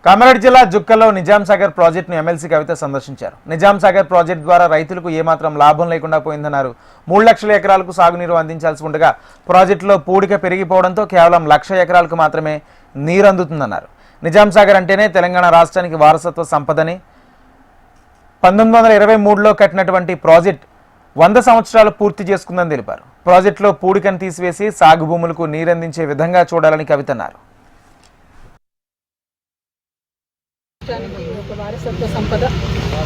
కామారెడ్డి జిల్లా జుక్కల్లో నిజాం సాగర్ ప్రాజెక్టును ఎమ్మెల్సీ కవిత సందర్శించారు. నిజాం సాగర్ ప్రాజెక్టు ద్వారా రైతులకు ఏమాత్రం లాభం లేకుండా పోయిందన్నారు. 3 లక్షల ఎకరాలకు సాగునీరు అందించాల్సి ఉండగా ప్రాజెక్టులో పూడిక పెరిగిపోవడంతో కేవలం 1,00,000 ఎకరాలకు మాత్రమే నీరు అందుతుందన్నారు. నిజాం సాగర్ అంటేనే తెలంగాణ రాష్ట్రానికి వారసత్వ సంపదని 1923లో కట్టినటువంటి ప్రాజెక్టు 100 సంవత్సరాలు పూర్తి చేసుకుందని తెలిపారు. ప్రాజెక్టులో పూడికను తీసివేసి సాగు భూములకు నీరందించే విధంగా చూడాలని కవిత అన్నారు. ఒక వారసత్వ సంపద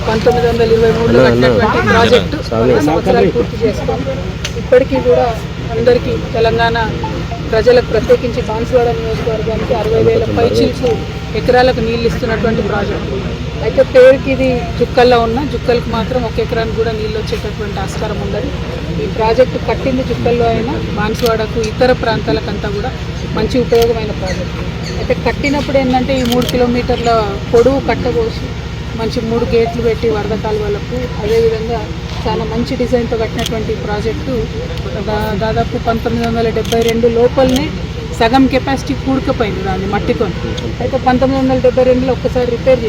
1923లో కట్టినటువంటి ప్రాజెక్టు 100 సంవత్సరాలు పూర్తి చేసుకొని ఇప్పటికీ కూడా అందరికీ తెలంగాణ ప్రజలకు ప్రత్యేకించి బాన్సువాడ నియోజకవర్గానికి 60,000 పైచిల్కు ఎకరాలకు నీళ్ళు ఇస్తున్నటువంటి ప్రాజెక్టు. అయితే పేరుకి ఇది జుక్కల్లో ఉన్న జుక్కలకు మాత్రం 1 ఎకరానికి కూడా నీళ్ళు వచ్చేటటువంటి ఆస్కారం ఉండదు. ఈ ప్రాజెక్టు కట్టింది జుక్కల్లో అయినా బాన్సువాడకు ఇతర ప్రాంతాలకంతా కూడా మంచి ఉపయోగమైన ప్రాజెక్టు. అయితే కట్టినప్పుడు ఏంటంటే ఈ 3 కిలోమీటర్ల పొడవు కట్టబోసి మంచి 3 గేట్లు పెట్టి వరద కాలువలకు అదేవిధంగా చాలా మంచి డిజైన్తో కట్టినటువంటి ప్రాజెక్టు దాదాపు 1972 లోపలనే సగం కెపాసిటీ కూడుకుపోయింది దాన్ని మట్టితో. అయితే 1972లో ఒక్కసారి రిపేర్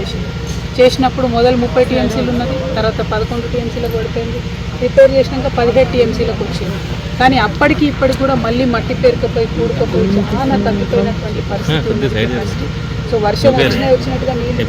చేసినప్పుడు మొదలు 30 టీఎంసీలు ఉన్నది, తర్వాత 11 టీఎంసీలకు పడిపోయింది. రిపేర్ చేసినాక 17 టీఎంసీలకు వచ్చింది. కానీ అప్పటికి ఇప్పటికి కూడా మళ్ళీ మట్టి పేరుకపోయి కూడుకుపోయి చాలా తగ్గిపోయినటువంటి పరిస్థితి. సో వర్షం వచ్చినట్టుగా నీళ్ళు